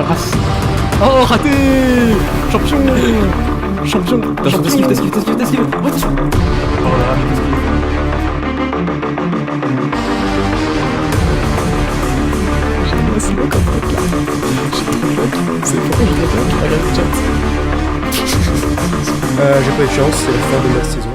race. Oh, raté. Champion. Champion. Attention, t'esquives. Oh, attention. Oh là là, mais qu'est-ce qu'il fait? C'est moi comme pote là. J'ai trop de luck. C'est pourquoi je l'ai pas regarde le chat. J'ai pas eu de chance, c'est la fin de la saison.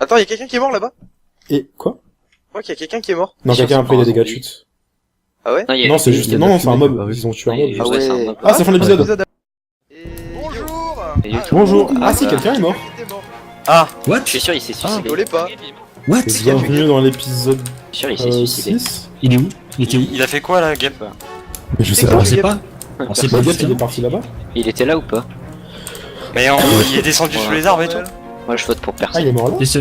Attends, y'a quelqu'un qui est mort là-bas? Et quoi? Je crois qu'il y a quelqu'un qui est mort. Non, quelqu'un a pris des dégâts de chute. Ah ouais? Non, c'est juste. Non, c'est un mob. Ils ont tué un mob. Ah ouais. Ah, c'est la fin de l'épisode. Bonjour. Bonjour. Ah, si, quelqu'un est mort. Ah, What? Je suis sûr, il s'est suicidé. rigolez pas. What? Et bienvenue dans l'épisode Je suis sûr, il s'est suicidé. 6. Il est où? Il était où? Il a fait quoi là, Gap? Mais je sais On pas. sait pas. On sait pas. Le gars, il est parti là-bas. Il était là ou pas? Mais il est descendu sous les arbres et tout. Moi, je vote pour Ah, personne. il est mort là? Qu'est-ce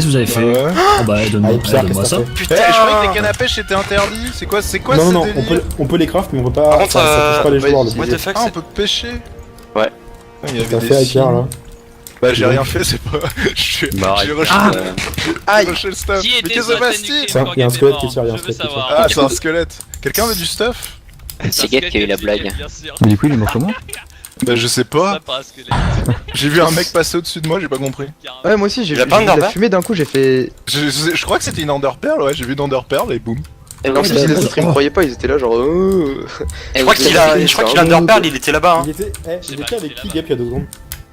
que vous avez fait? Oh bah, Ah, donne-moi et Pierre, donne-moi qu'est-ce ça. que t'as fait? Putain, je croyais que les cannes à pêche c'était interdit. C'est quoi Non, non, ce non, délire? on peut les craft, mais on peut pas. Par contre, ça touche pas les joueurs, le what boulier. the fuck, Ah, on c'est... peut pêcher. Ouais. Ah, il y avait T'as des fait avec signes. Pierre là? Bah j'ai rien fait, c'est pas... J'ai rushé Aïe. le stuff. Qui Mais était qu'est-ce que ça passe-t-il? Tiens, il y a un squelette qui tire, il y a un Je veux squelette qui tire. savoir. Ah, c'est un squelette. Quelqu'un veut du stuff? C'est Gap qui a eu la blague. Bien sûr. Mais du coup, il est mort comment? Bah je sais pas. Ça passe que les... J'ai vu un mec passer au-dessus de moi, j'ai pas compris. Ouais, moi aussi j'ai Il a vu pas de la Underpearl fumée d'un coup, j'ai fait. Je crois que c'était une Underpearl, ouais, j'ai vu une Underpearl et boum. Et En plus, oui, les autres ils me croyaient pas, ils étaient là genre. Je crois qu'il a... Je crois qu'il a Underpearl, il était là-bas hein. Il était sais il pas était avec qui qui, est Gap, il y a 2 secondes?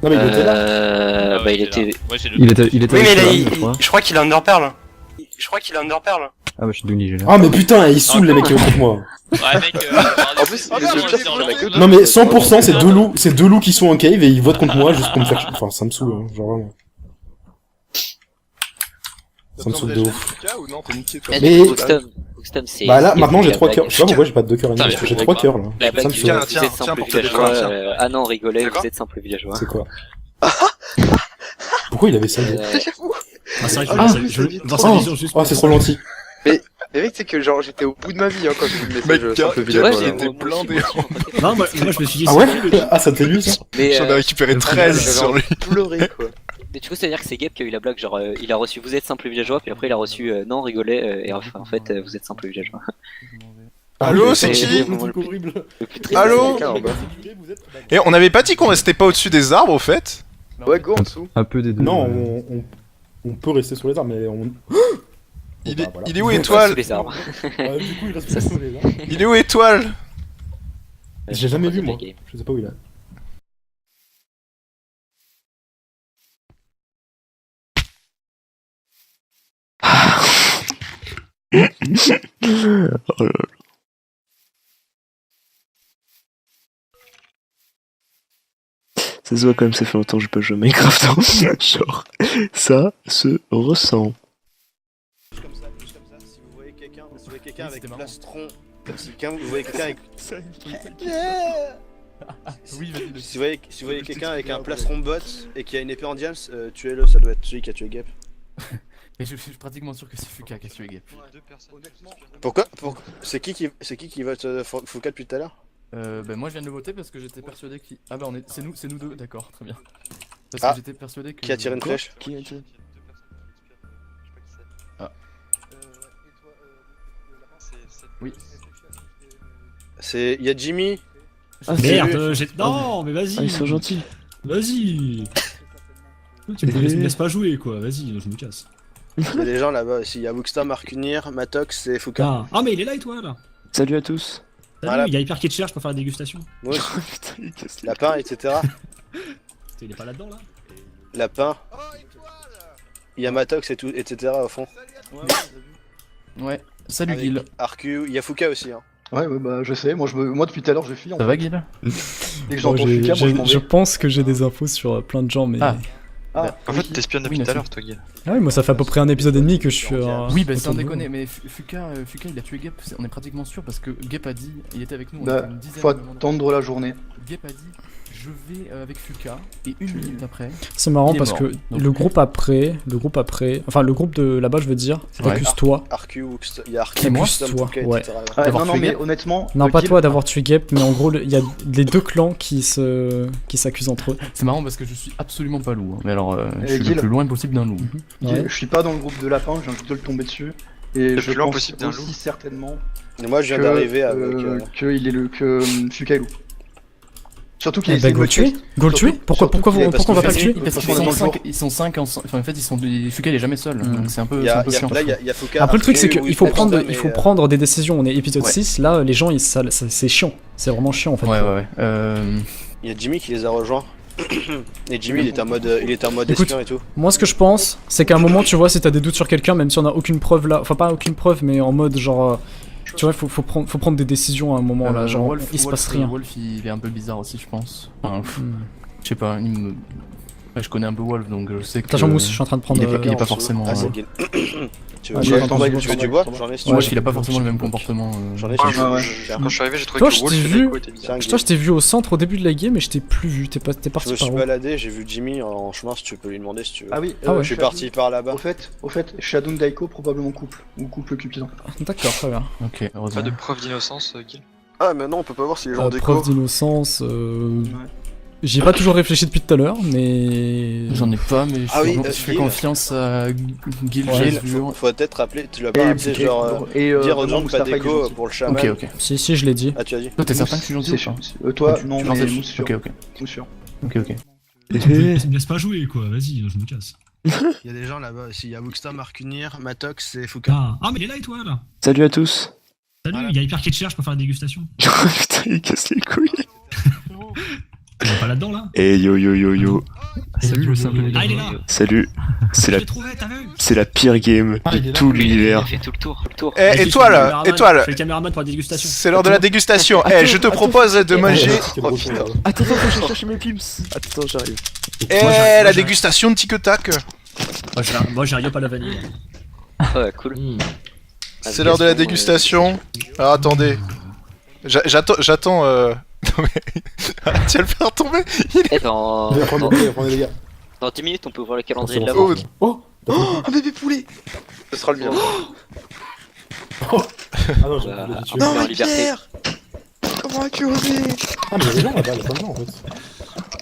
Non, mais il était là. Bah, il était. Ouais, j'ai le... Il était Oui mais avec il Pierre, je crois. je crois qu'il a Underpearl. Je crois qu'il a Underpearl. Ah bah je suis Dougny, j'ai l'air. Ah, mais putain, il saoule les mecs qui votent contre moi. Ouais, mec, En plus, les deux pires, c'est qu'il y en a que deux. Non, mais 100%, c'est deux loups qui sont en cave et ils votent contre moi juste pour me faire. Enfin, ça me saoule, hein, genre vraiment. Ça me saoule de ouf. Ou non, t'es niqué toi. Mais- Hoxton, c'est. Bah là, c'est maintenant Gap j'ai qui a 3 la cœurs. blague. Je sais pas pourquoi j'ai pas de 2 cœurs et demi, Putain, parce que j'ai mais 3 cœurs là. La blague Ça me qui saoule. Tiens, vous tiens, êtes tiens, simple pour te villageois. découvrir, Ah non, rigolez, D'accord. vous êtes simple villageois. C'est quoi? Pourquoi il avait ça? lui Ah, c'est vrai que Ah. je dans sa vision juste. Oh, c'est trop gentil. Mais mec, tu sais que genre j'étais au bout de ma vie hein, quand j'ai vu le Mec, message simple Gap, villageois. il là. était blindé. Non, moi je me suis dit. Ah ouais? Ah, ça te fait lui ça? Mais, J'en ai récupéré 13 sur lui. Pleurer quoi. mais du coup, ça veut dire que c'est Gap qui a eu la blague. Genre, il a reçu vous êtes simple villageois, puis après il a reçu non, rigolez, et enfin, en fait, vous êtes simple villageois. Allô, oui, c'est c'est qui? le truc horrible. Le plus triste, Allô? c'est Gap. Et on avait pas dit qu'on restait pas au-dessus des arbres au fait? Ouais, go en dessous. Un peu des deux. Non, on peut rester sur les arbres, mais on. Il est, bah, voilà. il est où Sous Étoile? les arbres. Du coup, il reste plus sur les arbres. Il est où Étoile? J'ai jamais vu C'est moi. la game. Je sais pas où il est. Ça se voit quand même, ça fait longtemps que je peux jouer à Minecraft. Genre, ça se ressent. Comme ça, si vous voyez quelqu'un avec plastron, si vous voyez quelqu'un avec... Si vous voyez quelqu'un avec un plastron bot et qui a une épée en diams, tuez-le, ça doit être celui qui a tué Gap. Mais je suis pratiquement sûr que c'est Fuka qui a tué Gap. Pourquoi C'est qui vote Foucault depuis tout à l'heure? Bah moi je viens de le voter parce que j'étais persuadé qu'il... Ah bah c'est nous deux, d'accord, très bien. Parce Ah. que j'étais persuadé que... Qui a tiré une flèche? Qui a tiré? Oui. Il y a Jimmy. Ah, Merde, j'ai. Non, mais Ah, vas-y. ils sont gentils. Vas-y. Tu me laisses pas jouer quoi, vas-y, je me casse. Il y a des gens là-bas aussi. Il y a Wuxta, Marcunir, Matox et Foucault. Ah mais il est là et toi là. Salut à tous. Salut, Voilà. il y a Hyper qui te cherche pour faire la dégustation. Moi aussi. Putain, il casse les- Lapin, etc. Il est pas là-dedans là. Lapin. Il y a Matox et tout, etc. au fond. Ouais, salut Avec Gil. Arcu, il y a Foucault aussi. Hein. Ouais, bah je sais, moi depuis tout à l'heure je fuis. Ça va Gil? Dès que j'entends Fuka, moi je m'en Je vais. pense que j'ai des infos sur plein de gens, mais. Ah. Ah, En fait, t'espionnes depuis tout à l'heure, toi, Guy. Ah oui, moi ça fait à peu près un épisode et demi que je suis... Oui, bah sans autour de déconner, vous. mais Fuka il a tué Gep, on est pratiquement sûr parce que Gep a dit, il était avec nous, on Bah, était une dizaine faut de moments attendre la journée. Gep a dit, je vais avec Fuka, et une minute après, C'est marrant il est parce mort. que Donc, le groupe après, enfin le groupe de là-bas je veux dire, Ouais. accuse-toi. Arcu, il y a Arcu, Et moi, Custom, toi, Puka, ouais. etc. Ah, D'avoir non, tué mais Gep. honnêtement. Non, pas Gil- toi d'avoir tué Gep, mais en gros il y a les deux clans qui s'accusent entre eux. c'est marrant parce que je suis absolument pas loup, hein. Mais alors, je suis Gil. le plus loin possible d'un loup. Ouais. Je suis pas dans le groupe de lapin, je viens de le tomber dessus. Et Le je plus lent pense possible d'un aussi loup. certainement Et moi, je viens que, d'arriver avec. que Fuka est loup. Surtout qu'il Eh est ben, go le tuer. Go le tuer. Pourquoi on va pas le tuer? Parce qu'ils sont 5, enfin en fait Fuka il est jamais seul, donc c'est un peu chiant. Là, il y a Fuka. Après le truc c'est Arcu, qu'il faut Custom, prendre, il faut prendre des décisions. On est épisode Ouais. 6, là les gens c'est chiant. C'est vraiment chiant en fait. Ouais. Il y a Jimmy qui les a rejoints. Et Jimmy, il était en mode Écoute, espion et tout. Moi ce que je pense, c'est qu'à un moment tu vois si t'as des doutes sur quelqu'un, même si on a aucune preuve là, enfin pas aucune preuve mais en mode genre tu vois faut prendre des décisions à un moment là, genre il se passe rien. Wolf il est un peu bizarre aussi je pense. Enfin, je sais pas, ouais, je connais un peu Wolf donc je sais que... Attention Mousse, je suis en train de prendre... il est pas forcément... Ah, c'est Gil. Tu Ah, veux je vais attendre, du bois? J'en ai si tu Ouais, veux. il a pas forcément le même comportement. J'en ai Quand si tu veux. je suis arrivé, j'ai trouvé Toi que je Wolf t'ai et vu, Neko étaient bizarres. toi je t'ai vu au centre au début de la game et je t'ai plus vu, t'es Je parti me par suis où? baladé, j'ai vu Jimmy en chemin si tu peux lui demander si tu veux. Ah oui, Ah ouais. Je suis parti par là-bas. Au fait, Shadow Daiko probablement couple, ou couple cupidon. D'accord, très bien. Ok, Pas heureusement. de preuve d'innocence, Guy. Ah, mais non, on peut pas voir si les gens déco. Preuve d'innocence... J'y ai pas toujours réfléchi depuis tout à l'heure, mais... J'en ai pas, mais je fais Gil. confiance à Gil, Gil, Jasur. faut peut-être rappeler, tu l'as pas rappelé, genre, dire aux gens que pas déco pour le chaman. Ok. Si, je l'ai dit. Ah, tu as dit. Toi, t'es certain que je suis gentil ou pas? Toi, Tu non, penses mais être- Mousse sûr. Ok. Mousse sûr. Ok. Tu me laisses pas jouer quoi, vas-y, je me casse. Il y a des gens là-bas aussi, il y a Wookstar, Marcunir, Matox et Fuka. Ah mais il est là et toi là. Salut à tous. Salut, Voilà. il y a Hyper qui te cherche pour faire la dégustation. Putain, il casse les couilles. On est pas là-dedans là. Eh yo. Salut le simple. Ah il est là. Salut. C'est Je la, l'ai trouvé, t'as vu? c'est la pire game de tout Il l'univers. a fait tout le tour. Eh, Vas-y, étoile, je étoile. fais le caméraman pour la dégustation. C'est l'heure de la dégustation. Eh, je te propose de manger. Oh putain. Attends, je cherche mes pims. Attends, j'arrive. Eh, la dégustation de Tic Tac. Moi j'ai un yop à la vanille. Ouais, cool. C'est l'heure de la dégustation. Alors attendez. J'attends. Non mais. Tu vas le faire tomber. Eh, dans Prenez les gars. 10 minutes, on peut voir le calendrier de c'est la bon. vente. Oh Un bébé poulet. Ce sera le mien. Ah non, j'ai Bah, oublié de un tuer. peu en liberté. Comment as-tu osé? Ah, mais il y a des gens là-bas, il y a plein de gens en fait.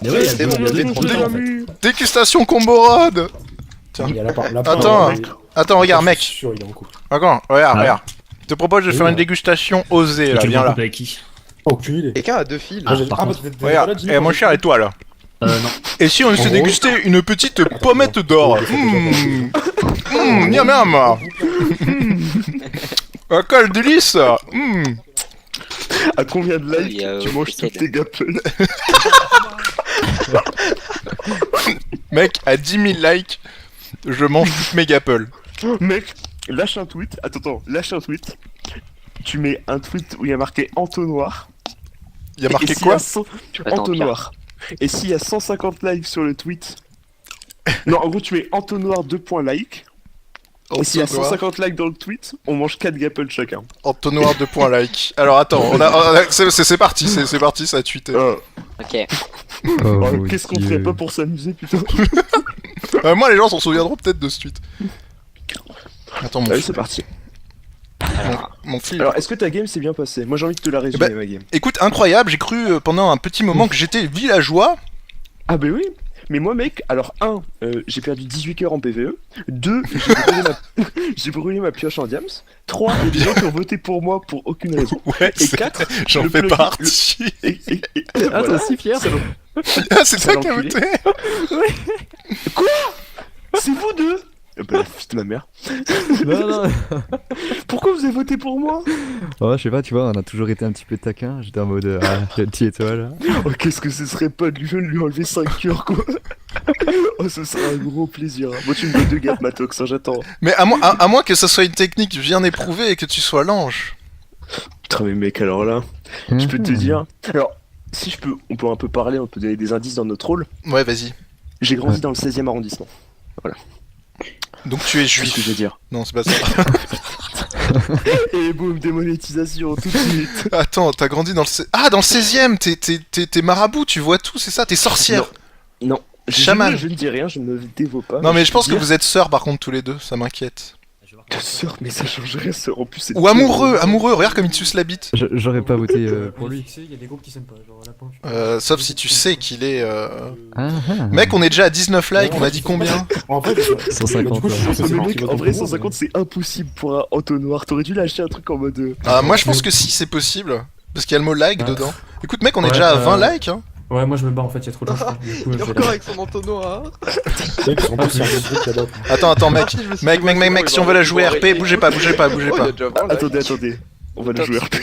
Mais ouais, C'est bon, il y a des trop en fait. Dégustation combo rod. Il y a lapin. Attends. Attends, regarde, Je mec. suis sûr, il est en couple. Regarde, regarde, Ah. regarde. Je te propose de Oui, faire ouais. une dégustation osée là, Tu viens le là. coupes avec qui? Aucune idée. Quelqu'un a 2 fils. Ah, j'ai- par bah, contre. t'étais Regarde, là, Jimmy, eh mon cher étoile. Non. Et si on se gros, dégustait une petite pommette d'or? Miam miam. Ah, quel délice. À combien de Il y a, likes tu manges lequel toutes tes gapples? Mec, à 10 000 likes, je mange toutes mes gapples. Mec, lâche un tweet. Attends, lâche un tweet. Tu mets un tweet où il y a marqué entonnoir. Il y a marqué Et s'il quoi? y a 100 Attends, entonnoir. Et s'il y a 150 likes sur le tweet. Non, en gros, tu mets entonnoir 2 points like. Et s'il y a Entonnoir. 150 likes dans le tweet, on mange 4 gapples chacun. Entonnoir 2 points like. Alors attends, c'est parti, c'est parti, ça a tweeté. Ok. Oh, qu'est-ce qu'on ferait pas pour s'amuser, putain? Moi, les gens s'en souviendront peut-être de ce tweet. Attends, mon Allez, fils. c'est parti. Mon fils. Alors, est-ce que ta game s'est bien passée? Moi, j'ai envie de te la résumer, ben, ma game. Écoute, incroyable, j'ai cru pendant un petit moment que j'étais villageois. Ah, bah oui. Mais moi, mec, alors, 1, j'ai perdu 18 cœurs en PVE. 2, j'ai brûlé ma pioche en diams. 3, il y a des gens qui ont voté pour moi pour aucune raison. Ouais, Et 4, j'en le fais plugin- partie. Ah, t'es aussi fier. Ah, c'est toi qui as l'enculé. voté. C'est vous deux? Bah, la fille de ma mère. Non. Pourquoi vous avez voté pour moi? Oh, je sais pas, tu vois, on a toujours été un petit peu taquin. J'étais en mode, gentil étoile. Oh, qu'est-ce que ce serait pas de lui enlever 5 cœurs, quoi. Oh, ce serait un gros plaisir. Moi, tu me donnes 2 gaps, Matox, hein, j'attends. Mais à moins que ça soit une technique bien éprouvée et que tu sois l'ange. Putain, mais mec, alors là, je peux te dire. Alors, si je peux, on peut un peu parler, on peut donner des indices dans notre rôle. Ouais, vas-y. J'ai grandi dans le 16e arrondissement. Voilà. Donc tu es C'est ce que juif. je veux dire. Non, c'est pas ça. Et boum, démonétisation tout de suite. Attends, t'as grandi dans le... Ah, dans le 16ème, t'es marabout, tu vois tout, c'est ça, t'es sorcière. Non. Chaman. Je ne dis rien, je ne me dévoue pas. Non mais je pense que veux vous êtes sœurs par contre tous les deux, ça m'inquiète. dire sœur, mais ça change rien, sœur. En plus, c'est Ou amoureux, regarde comme il te suce la bite. J'aurais pas voté pour lui. Il y a des groupes qui s'aiment pas, genre Lapin. Sauf si tu sais qu'il est... Ah, Mec, on est déjà à 19 likes, on a dit combien? En fait, 150. Mais mec, en vrai, 150 c'est impossible pour un entonnoir. T'aurais dû lâcher un truc en mode. Ah, moi je pense que si, c'est possible. Parce qu'il y a le mot like dedans. Écoute mec, on est déjà à 20 likes hein. Ouais, moi je me bats en fait, il y a trop de gens. Il est encore avec son entonnoir. Attends, mec, si on veut la jouer RP, bougez pas. Attendez. On va la jouer RP.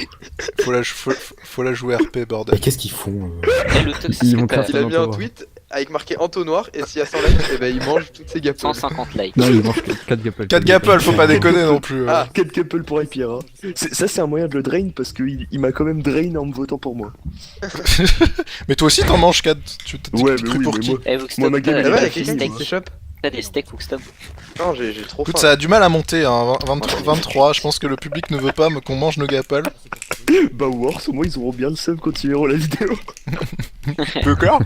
Faut la jouer RP, bordel. Mais qu'est-ce qu'ils font Et le toxique, Il a mis un tweet avec marqué entonnoir et s'il y a 100 likes, et ben il mange toutes ses gapples. 150 likes. Non, il mange 4 gapples. 4 gapples, faut pas déconner non plus. Ah, 4 gapples pour Hypir. Hein. Ça, c'est un moyen de le drain parce qu'il m'a quand même drain en me votant pour moi. Mais toi aussi t'en manges 4. Tu Ouais, t'es mais cru oui, pour mais qui? moi, ma game, Ah elle ouais, est y'a pas quelqu'un finie. qui s'échappe. T'as des steaks Wookstop? Non, j'ai trop Écoute, faim. ça a du mal à monter, hein. 23, je pense que le public ne veut pas qu'on mange nos gapples. Bah, Wars, au moins, ils auront bien le seum quand ils verront la vidéo. D'accord?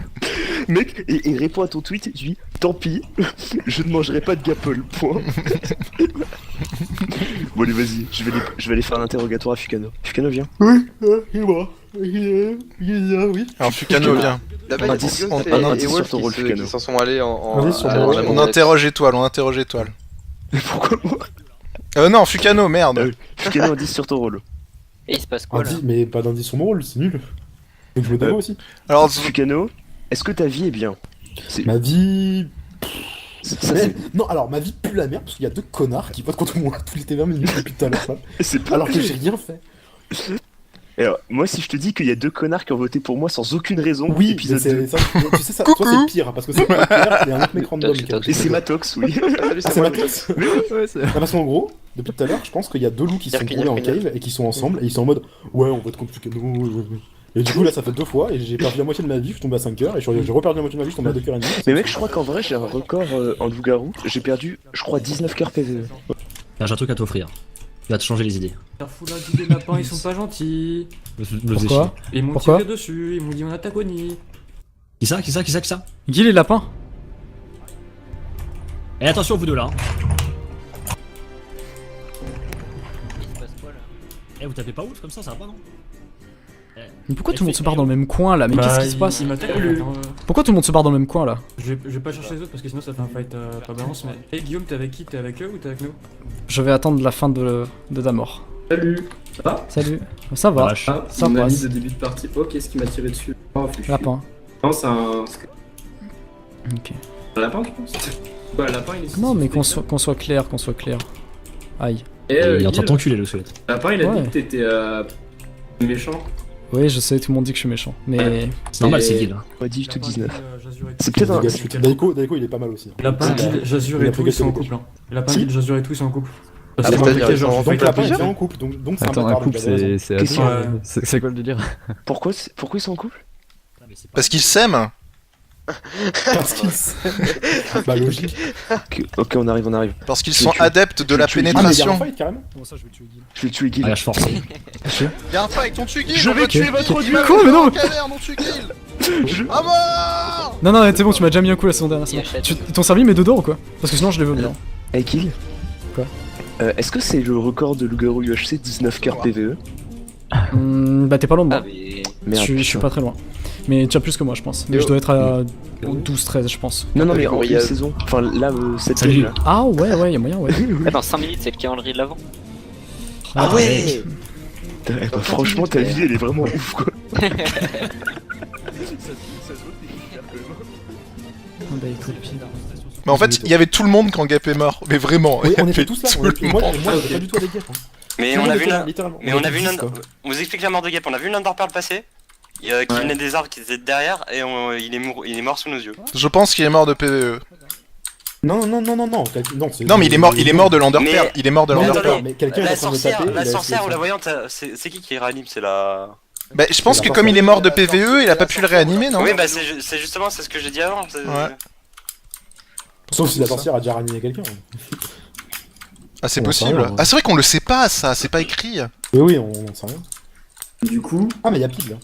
Mec, et réponds à ton tweet, dis tant pis, je ne mangerai pas de gapple, point. Bon, allez, vas-y, je vais aller faire un interrogatoire à Fukano. Fukano, viens. Oui, il est mort. Il est là, oui. Alors Fukano, viens. D'abord, il y a Indice, Guns un et indice Wolf sur ton rôle, qui Fukano. s'en sont allés en. Indice sur à mon la rôle. Dragon On Ball. interroge étoile. Mais pourquoi moi Non, Fukano, merde. Fukano, indice sur ton rôle. Et il se passe quoi là? Indice, mais pas d'indice sur mon rôle, c'est nul. Donc je me donne aussi. Alors, Fukano, est-ce que ta vie est bien? Ma vie. Ça, Mais- non, alors ma vie pue la merde parce qu'il y a 2 connards qui votent contre moi toutes les 20 minutes depuis tout à l'heure. là. c'est pas Alors que vrai. j'ai rien fait. Alors, moi, si je te dis qu'il y a 2 connards qui ont voté pour moi sans aucune raison, Oui, mais épisode 2. c'est ça. Tu sais ça, toi c'est pire parce que c'est pas clair, il y a un autre mec random. Tox, qui a- tox. Et c'est Matox, oui. Salut, Ah, c'est c'est moi. Matos. Ouais, c'est. Non, parce qu'en gros, depuis tout à l'heure, je pense qu'il y a 2 loups qui sont Yarkin, tournés en Yarkin. cave et qui sont ensemble et ils sont en mode ouais, on vote contre Fukano. Et du coup, là, ça fait 2 fois et j'ai perdu la moitié de ma vie, je suis tombé à 5 heures et j'ai reperdu la moitié de ma vie, je suis tombé à 2 heures et demie. Mais mec, je crois qu'en vrai, j'ai un record en loup-garou. J'ai perdu, je crois, 19 cœurs PVE. J'ai un truc à t'offrir. Il va te changer les idées. Les lapins, ils sont pas gentils. Pourquoi Ils m'ont Pourquoi tiré dessus, ils m'ont dit on a ta agonie. Qui ça? Guy les lapins. Et attention vous deux là. Il se passe quoi là? Eh vous tapez pas ouf comme ça va pas non? Mais pourquoi tout le monde se barre dans le même coin là? Mais qu'est-ce qui se passe? Pourquoi tout le monde se barre dans le même coin là? Je vais pas chercher les autres parce que sinon ça fait un fight pas balance. Mais hey Guillaume, t'es avec qui? T'es avec eux ou t'es avec nous? Je vais attendre la fin de Damor. Salut. Ça va? Salut. Ça va. Ah, Ça mon ami passe. de début de partie. Oh, qu'est-ce qui m'a tiré dessus? Oh, Lapin. Non, c'est un. Ok. Un lapin, tu penses? Bah, le lapin il est. Non mais qu'on soit clair, Aïe. Et Il est en train de t'enculer le squelette. Le lapin il a Ouais. dit que t'étais méchant. Oui, je sais, tout le monde dit que je suis méchant. Mais. C'est normal, c'est Guil. On m'a dit tout 19. Jazur et C'est peut-être un. Daiko, il est pas mal aussi. Lapin, Guil, Jazur et tout, ils sont en couple. Lapin, Guil, Jazur et tout, ils sont en couple. Parce que moi, c'est-à-dire, ok, ils sont genre, en je Donc fight la à part est plusieurs. bien en couple, donc c'est un Attends, un bâtard. couple, donc j'avais raison. c'est Qu'est-ce adorable. qu'il y a C'est quoi le délire? Pourquoi ils sont en couple? Parce qu'ils s'aiment. Parce qu'ils s'aiment. Bah logique. Ok, on arrive. Parce qu'ils sont adeptes de la tu- tu- Ah mais il y a un pénétration. fight carrément. Bon, ça, je vais tuer Guy. Je vais tuer Guil. Ah, je force. Y'a un fight, on tue Guil. Je vais tuer votre dieu. Quoi, mais non! On tue Guil. À mort. Non, c'est bon, tu m'as déjà mis un coup la saison dernière. c'est Il bon. achète. Ils t'ont servi mes dedans ou quoi? Parce que sinon je les veux bien. Hey Guil. Quoi? Est-ce que c'est le record de loup-garou UHC 19 cœurs PVE? Bah, t'es pas loin de Ah, moi. mais. Merde. Je suis pas très loin. Mais tu as plus que moi, je pense. Mais je dois être à 12-13, je pense. Non, mais en Il y a- une saison. Enfin, là, cette Salut. game là. Ah ouais, y'a moyen, ouais. Attends, 5 minutes, c'est le calendrier de l'avant. Ah ouais. Franchement, ta vie, elle est vraiment ouf, quoi. Ah bah, écoute, puis- Mais en fait, il y avait tout le monde quand Gap est mort. Mais vraiment. Oui, il y on avait était tous là. tout on le était- Moi, monde. j'étais pas du tout avec Gap. Mais Tout on le a monde vu était une... là, littéralement. Mais on a vu était une... 10, quoi. On vous explique la mort de Gap, on a vu une Underpearl passer, qui venait des arbres qui étaient derrière, et il est mort sous nos yeux. Je pense qu'il est mort de PVE. Non, c'est- Non, mais il est mort de l'Underpearl. Mais- Il est mort de Mais l'Underpearl. attendez, Mais quelqu'un est La en train de sorcière, taper, la il a sorcière essayé ou la de- voyante, c'est qui réanime? C'est la... Bah, je pense C'est que la comme il est mort de sorcière. PVE, il a pas pu le réanimer, non? Oui, bah c'est justement, c'est ce que j'ai dit avant. Ouais. Sauf si la sorcière a déjà ranimé quelqu'un. Ah, c'est On en sait possible. rien, hein. Ah, c'est vrai qu'on le sait pas, ça, c'est pas écrit. Oui, on n'en sait rien. Du coup, Ah, mais y'a pile là.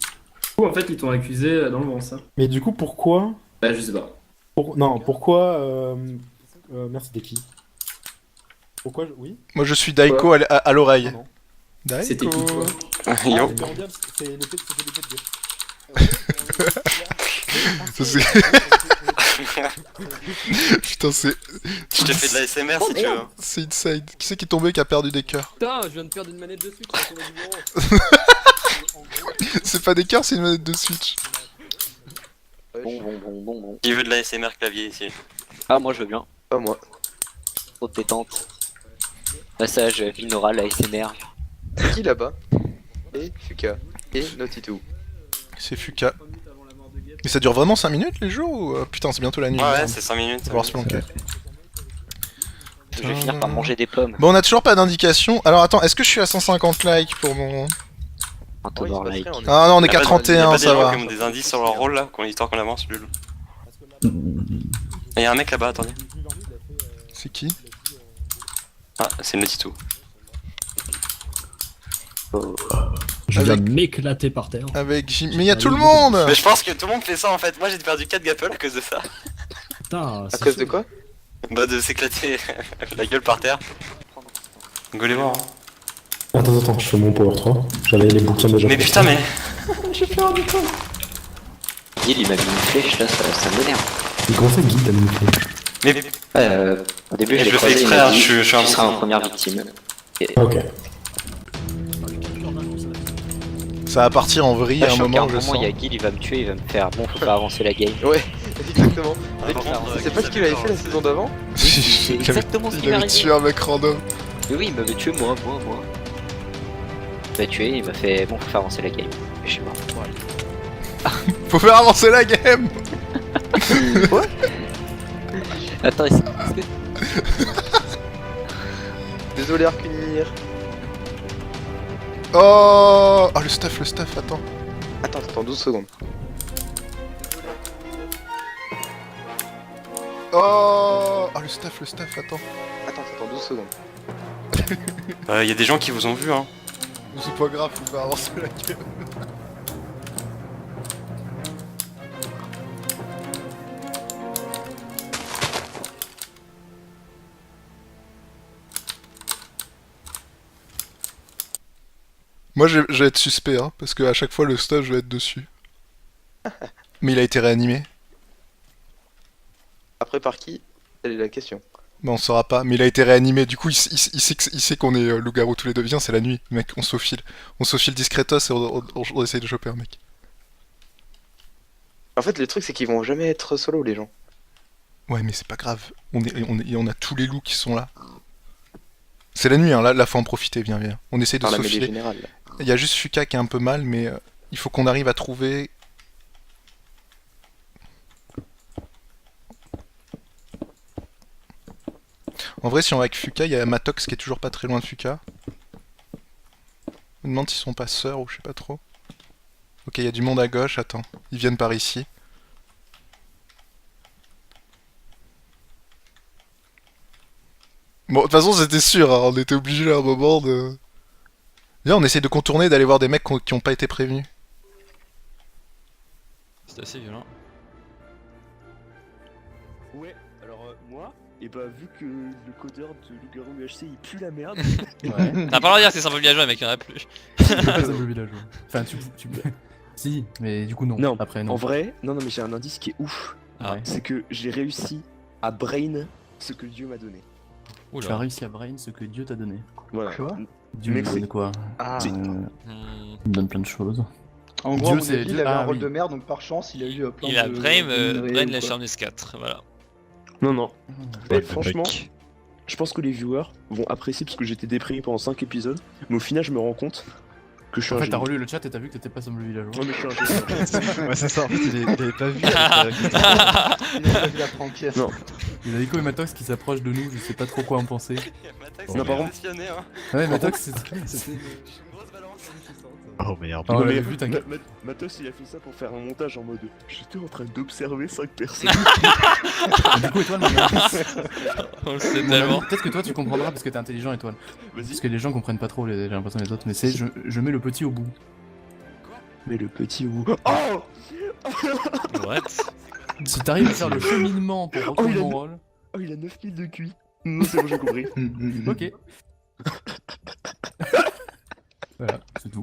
en fait, ils t'ont accusé dans le vent, ça. Mais du coup, pourquoi. Bah, je sais pas. Non, pourquoi. Merci, t'es qui? Pourquoi Oui. Moi, je suis Daiko à l'oreille. Non. Daiko. C'était qui, toi? Yo. C'est l'épée de Dieu. Ça, c'est- Putain, c'est. Je t'ai fait de la SMR si tu veux. C'est insane. Qui c'est qui est tombé qui a perdu des cœurs? Putain, je viens de perdre une manette de Switch. C'est pas des cœurs, c'est une manette de Switch. Bon. Qui veut de la SMR clavier ici? Ah, moi je veux bien. Pas moi. Trop de détente. Massage binaural ASMR. C'est qui là-bas? Et Fuka. Et Naughty Two. C'est Fuka. Mais ça dure vraiment 5 minutes les jeux ou... Putain, c'est bientôt la nuit. Ouais, c'est 5 minutes. On va pouvoir se planquer. Je vais finir par manger des pommes. Bon, on a toujours pas d'indication. Alors attends, est-ce que je suis à 150 likes pour mon... Entonnoir like. Ah non, on est Y'a qu'à pas 31, des ça gens va. qui ont des indices sur leur rôle là, histoire qu'on avance, Lul. Y'a un mec là-bas, attendez. C'est qui? Ah, c'est Naughty Two. Je viens de m'éclater par terre. Avec Jim... Mais y'a tout le monde. Mais je pense que tout le monde fait ça en fait. Moi j'ai perdu 4 gapples à cause de ça. Putain, À cause de quoi? Bah de s'éclater la gueule par terre. Golez voir. Attends, je fais mon Power 3. J'avais les bouquins déjà. Mais putain, mais. J'ai perdu du temps. Il m'a mis une flèche là, ça m'énerve. Mais comment ça, Guy, t'as mis une flèche? Mais. Au début, je je le fais exprès, hein, je suis un seras ma première victime. Et... Ok. Ça va partir en vrille à un moment, je il sens. y a Guil, il va me tuer, il va me faire bon, faut pas avancer la game. Ouais, exactement. contre, C'est pas ce qu'il avait fait la saison d'avant? C'est exactement ce qui Il m'est avait arrivé. tué un mec random. Mais oui, il m'avait tué moi. Il m'a tué, il m'a fait bon, faut faire avancer la game. Et je suis mort. Voilà. Faut faire avancer la game. Quoi? Attends, est-ce que... Désolé Arcunir. Oh, le stuff, attends. Attends, 12 secondes. Oh, le stuff, attends. Attends, 12 secondes. Y a des gens qui vous ont vu, hein. C'est pas grave, faut faire avancer la game. Moi je vais être suspect, hein, parce qu'à chaque fois le stuff je vais être dessus. Mais il a été réanimé. Après par qui? Telle est la question. Mais on saura pas, mais il a été réanimé, du coup il sait qu'on est loup-garou tous les deux. Viens, c'est la nuit, mec, on se faufile discretos et on essaye de choper un mec. En fait, le truc c'est qu'ils vont jamais être solo les gens. Ouais, mais c'est pas grave, on a tous les loups qui sont là. C'est la nuit, hein, là faut en profiter, viens. On essaye de se faufiler. Il y a juste Fuka qui est un peu mal, mais il faut qu'on arrive à trouver... En vrai, si on va avec Fuka, il y a Matox qui est toujours pas très loin de Fuka. Je me demande s'ils sont pas sœurs ou je sais pas trop. Ok, il y a du monde à gauche, attends. Ils viennent par ici. Bon, de toute façon, c'était sûr, hein, on était obligé à un moment de... Viens, on essaye de contourner, d'aller voir des mecs qui ont pas été prévenus. C'est assez violent. Ouais, alors moi, et bah vu que le codeur de loup-garou UHC il pue la merde. Ouais. T'as pas le droit de dire que c'est simple villageois, mec, y'en a plus. C'est pas simple villageois. Enfin, tu... Si, mais du coup non. Non, après non. En vrai, non mais j'ai un indice qui est ouf. Ah. C'est que j'ai réussi à brain ce que Dieu m'a donné. Tu as réussi à brain ce que Dieu t'a donné. Voilà. Quoi? Dieu me donne quoi? Ah. Il me donne plein de choses. En gros, à Dieu, mon c'est avis, Dieu. il avait Ah, un rôle oui. de merde, donc par chance, il a eu plein Il de... a Brain de la quoi. Charnus 4, voilà. Non. Ouais, Franchement, je pense que les viewers vont apprécier parce que j'étais déprimé pendant 5 épisodes. Mais au final, je me rends compte que je suis En un fait, t'as génie. relu le chat et t'as vu que t'étais pas simple villageois. Ouais, mais je suis un génie. Ouais, c'est ça, en fait, il avait pas vu. Il avait pas vu la franquette. Non. Il y a Nico et Matox qui s'approchent de nous, je sais pas trop quoi en penser. Non, par contre. Ouais, Matox, c'est... Oh merde. Oh, Non, ouais, mais vu, t'inquiète. Matos il a fait ça pour faire un montage en mode j'étais en train d'observer 5 personnes. Du coup, Étoile, mon gars. On le sait Mon tellement. ami, peut-être que toi tu comprendras parce que t'es intelligent, Étoile. Parce que les gens comprennent pas trop, j'ai l'impression, les autres. Mais c'est je mets le petit au bout. Mais le petit ou. Oh What? Si t'arrives à faire le cheminement pour reprendre mon rôle. Oh, il a 9000 de QI. Non, c'est bon, j'ai compris. Ok. Voilà, c'est tout.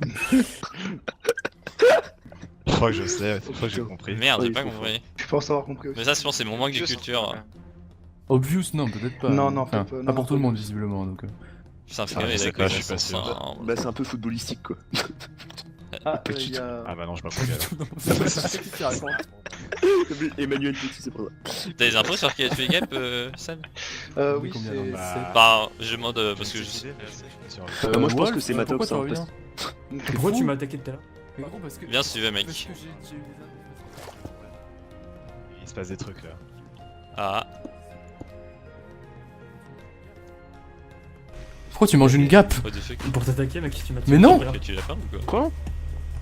Je crois que je sais, c'est pas que j'ai compris. Merde, j'ai pas compris. Je pense avoir compris aussi. Mais ça, je pense c'est mon manque de culture. Obvious, non, peut-être pas. Non, non, Enfin, peut-être pas, pas non, pour tout le monde, visiblement. Donc, Putain, Ah, je sais pas, je suis pas sûr. Bah, c'est un peu footballistique quoi. Ah, il y a... Ah bah non, je m'apprends alors. Qu'est-ce que tu racontes? Emmanuel Petit, c'est pour ça. T'as des infos sur qui a tué Gap, Sam? Oui, combien c'est... d'en Bah, je demande parce que je sais. Moi je pense Wolf, que c'est pourquoi Matos. tu Hein, reviens Pourquoi tu m'as attaqué tout à l'heure? Mais gros, parce que... Viens si tu veux, mec. Parce que j'ai eu des Il se passe des trucs là. Ah. Pourquoi tu manges une Gap? What the fuck? Pour t'attaquer, mec, tu m'as Mais non! Que tu l'as pas ou quoi? Quoi?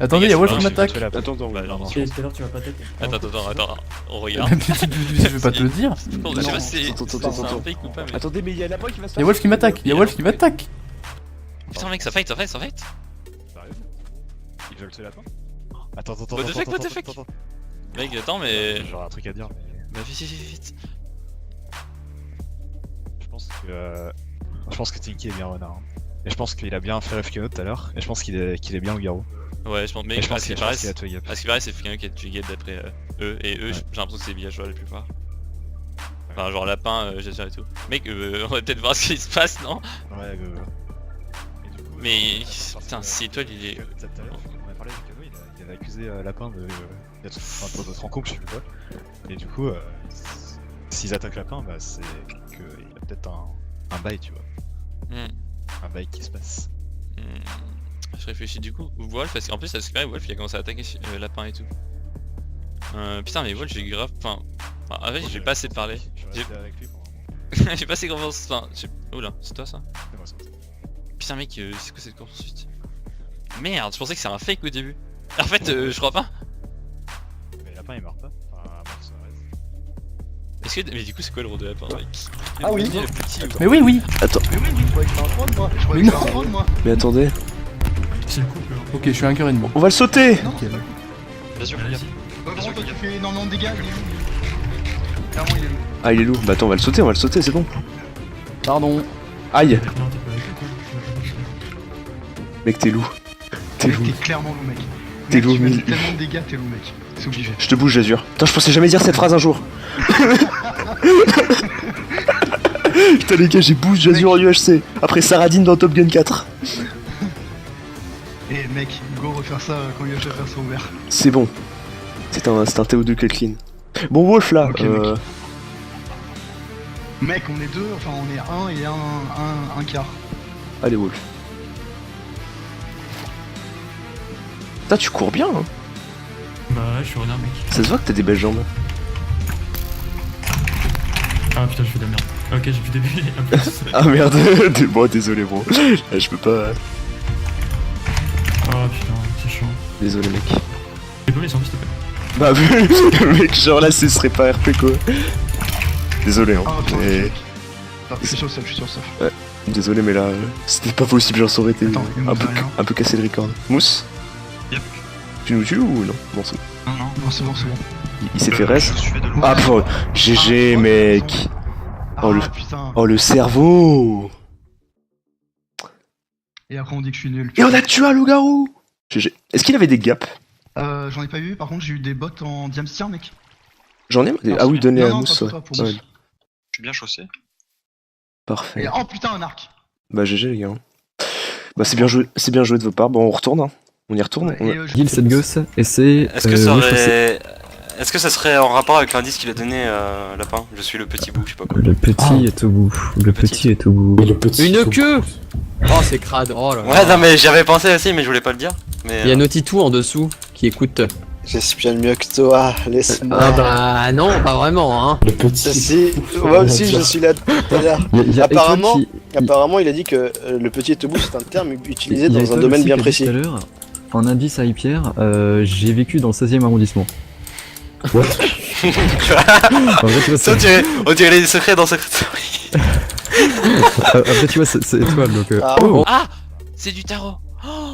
Attendez, y'a Wolf qui je m'attaque! Attends, Bah, non, Et tout à l'heure, tu m'as pas attaqué. Attends, on regarde. Je vais pas te le dire! Non, je sais pas si attends, c'est attends, un attends. fake ou pas, mais. Attendez, mais il y a la boy qui va se Y'a Wolf qui m'attaque! Y'a Wolf qui m'attaque! Putain, mec, ça fight. Sérieux? Ils veulent tuer la fin? Attends, What the fuck? Mec, attends, mais. J'aurais un truc à dire, mais. Bah, vite. Je pense que Tinky est bien renard. Hein. Et je pense qu'il a bien fait FKO tout à l'heure. Et je pense qu'il est bien au garrot. Ouais, je pense, mais Et je pense parce qu'il qu'il a paraît, tué Gap. parce qu'il paraît, c'est quelqu'un qui a tué Gap d'après eux, et eux, Ouais. j'ai l'impression que c'est villageois la plupart. Enfin, genre lapin, j'assure et tout. Mec, on va peut-être voir ce qui se passe, non? Ouais, Et du coup, Mais parce putain, que, si Étoile il est. Tout à l'heure, on a parlé avec Kano, il avait accusé Lapin de trente je sais plus quoi. Et du coup, s'ils attaquent Lapin, bah c'est qu'il y a peut-être un bail, tu vois. Un bail qui se passe. Je réfléchis du coup. Wolf, parce qu'en plus, c'est vrai, Wolf il a commencé à attaquer Lapin et tout. Putain, mais Wolf, j'ai grave. Enfin, en fait, j'ai pas assez parlé. Je vais avec lui pour un moment. J'ai pas assez confiance. Enfin, oula, c'est toi ça? C'est moi, c'est moi. Putain, mec, c'est quoi cette course-suite? Merde, je pensais que c'était un fake au début. En fait, je crois pas. Mais Lapin il meurt pas. Enfin, à moins que ça reste. Est-ce que. Mais du coup, c'est quoi le rôle de Lapin, mec? Ah oui. Le petit, Mais oui! Attends, Je croyais que c'était un troll, moi. Je croyais que c'était un troll, moi. mais attendez. C'est le couple. Ok, je suis à 1h30. On va le sauter! Nickel. Bien sûr, Par contre, toi, tu fais énormément de dégâts, il est où? Clairement, il est où? Ah, il est lourd. Bah attends, on va le sauter, c'est bon. Pardon. Aïe! Non, t'es pas avec eux, quoi. Mec, t'es loup. T'es loup. T'es clairement loup, mec. T'es Mec, loup, tu fais mais- tellement de dégâts, t'es loup, mec. C'est obligé. Je te bouge, Jazur. Putain, je pensais jamais dire cette phrase un jour. Putain, les gars, j'ai bouge Jazur en UHC. Après Saradine dans Top Gun 4. Et mec, go refaire ça quand il va faire ça ouvert. C'est bon. C'est un TO2 clean. Bon, Wolf là. Ok, Mec, on est deux, enfin on est un et un quart. Allez, Wolf. Putain, tu cours bien, hein. Bah ouais, je suis renard, mec. Ça se voit que t'as des belles jambes. Ah putain, je fais de la merde. Ok, j'ai plus début. Ah merde, bon, désolé, bro. Je peux pas. Oh putain, c'est chiant. Désolé, mec. J'ai pas mes zombies, s'il te plaît. Bah, mec, genre là, ce serait pas RP quoi. Désolé, hein. Ah, attends, mais... mec. Ah, je suis sur le stuff, je suis sur le stuff. Ouais, désolé, mais là, c'était pas possible, j'en saurais été Attends, il me un dit rien. peu cassé le record. Mousse? Yep. Tu nous tues ou non? Bon, c'est bon. Non, c'est bon, c'est bon. Il s'est fait reste. Je suis de loin. Ah, bon, GG, mec. Oh, le... Putain. oh, le cerveau. Et après, on dit que je suis nul. Et on a tué un loup-garou. GG. Est-ce qu'il avait des gaps? J'en ai pas vu, par contre, j'ai eu des bots en Diamstier, mec. J'en ai? Ah oui, donnez à Non, Mousse. pas pour Ouais. toi, pour Ouais. Mousse. Je suis bien chaussé. Parfait. Et oh putain, un arc. Bah, GG, les gars. Bah, c'est bien joué de vos parts. Bon, on retourne, hein. On y retourne. On... Guil cette gosse, et c'est. Est-ce que ça aurait... Est-ce que ça serait en rapport avec l'indice qu'il a donné Lapin? Je suis le petit bout, je sais pas quoi. Le petit est au bout. Le petit est au bout. Une queue. Oh, c'est crade. Oh là là. Ouais, non, mais j'y avais pensé aussi, mais je voulais pas le dire. Mais, Il y a Notitou en dessous qui écoute. J'espionne mieux que toi, laisse-moi. Ah bah non, pas vraiment, hein. Le petit. Si, moi aussi je suis là tout à l'heure. Il y a Apparemment, Étoile qui- apparemment, il a dit que le petit est debout, c'est un terme utilisé il y a dans un Étoile domaine aussi bien qui a dit précis. tout à l'heure En indice à Pierre, j'ai vécu dans le 16e arrondissement. What? En vrai, tu vois, Ça, on dirait les secrets dans Secret Story. Après, tu vois, c'est étoile donc. Ah, c'est du tarot. Oh,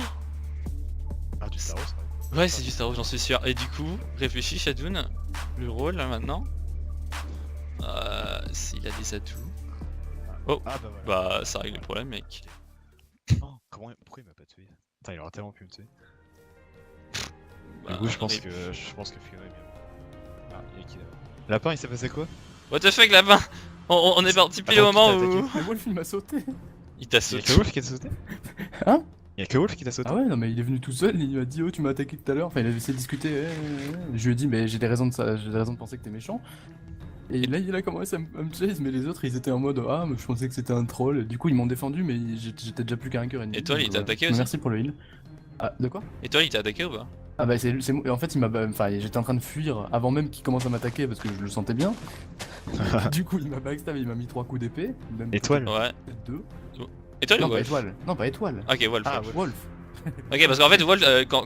Ah, du tarot, ça. ouais, c'est du tarot, j'en suis sûr. Et du coup, réfléchis, Shadoun, le rôle là maintenant. S'il a des atouts. Oh, Ah, bah voilà. bah ça règle le problème, mec. Oh, pourquoi il m'a pas tué? Putain, il aurait tellement pu me tuer. Bah, Du coup, je pense mais- que Fiona est bien. Ah, il y a qui là? Lapin, il s'est passé quoi? What the fuck, lapin? On est parti pile au moment où. Le Wolf il m'a sauté. Il t'a Il y a sauté. que Wolf qui t'a sauté? Hein? Il y a que Wolf qui t'a sauté? Ah ouais, non, mais il est venu tout seul, il m'a dit, oh, tu m'as attaqué tout à l'heure. Enfin, il avait essayé de discuter. Je lui ai dit, mais j'ai des raisons de penser que t'es méchant. Et là, il a commencé à me chase, mais les autres, ils étaient en mode, ah, mais je pensais que c'était un troll. Du coup, ils m'ont défendu, mais j'étais déjà plus qu'un cœur et demi. Et toi, il Donc, t'a voilà. attaqué aussi? Merci pour le heal. Ah, de quoi? Et toi, il t'a attaqué ou pas? Ah bah c'est moi. En fait il m'a enfin j'étais en train de fuir avant même qu'il commence à m'attaquer parce que je le sentais bien. Du coup il m'a backstab, il m'a mis 3 coups d'épée. même Étoile. Ouais. peut-être 2. Étoile Non ou pas Wolf? étoile. Non pas étoile. Ok, Wolf. Ah Wolf. Wolf. Ok, parce qu'en fait, Wolf,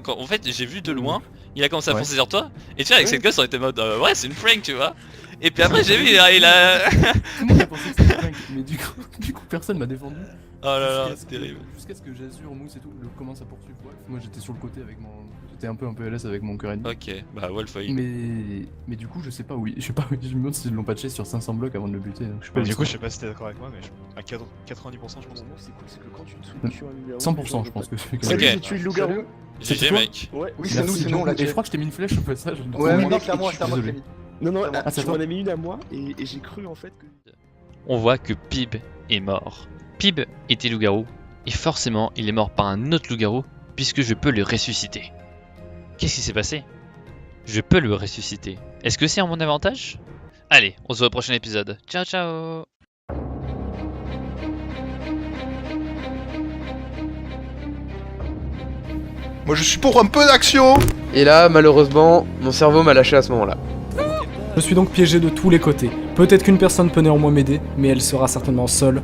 en fait, j'ai vu de loin, il a commencé à Ouais. foncer sur toi, et tu vois, avec cette gosse, on était en mode, ouais, c'est une prank, tu vois. Et puis après, j'ai vu, il a. Tout le monde a pensé que c'était prank, mais du coup personne m'a défendu. Oh là là, Jusqu'à ce c'est que- terrible. Jusqu'à ce que j'assure Mousse et tout, le commence à poursuivre Wolf. Moi j'étais sur le côté avec mon. J'étais un peu LS avec mon cœur ennemi. Ok, bah Wolf, oui. Mais du coup je sais pas où je sais pas, je me demande s'ils l'ont patché sur 500 blocs avant de le buter. Donc je sais pas Bah, où du ils coup, sont. je sais pas si t'es d'accord avec moi, mais à 90% je pense. C'est cool, c'est que quand tu te sur un loup-garou. 100% je pense que c'est Salut, Ok. j'ai tué le loup-garou. GG, toi mec. Ouais, Oui, c'est nous, Merci, c'est nous, on l'a Et je tué. crois que je t'ai mis une flèche au passage. Ouais, Oui, non, non, c'est à moi, c'est à moi que je l'ai Désolé. mis. Non, c'est tu toi. m'en as mis une à moi et j'ai cru en fait que. On voit que Pib est mort. Pib était loup-garou, et forcément il est mort par un autre loup-garou, puisque je peux le ressusciter. Qu'est-ce qui s'est passé? Je peux le ressusciter. Est-ce que c'est en mon avantage? Allez, on se voit au prochain épisode. Ciao ciao. Moi je suis pour un peu d'action. Et là, malheureusement, mon cerveau m'a lâché à ce moment-là. Je suis donc piégé de tous les côtés. Peut-être qu'une personne peut néanmoins m'aider, mais elle sera certainement seule.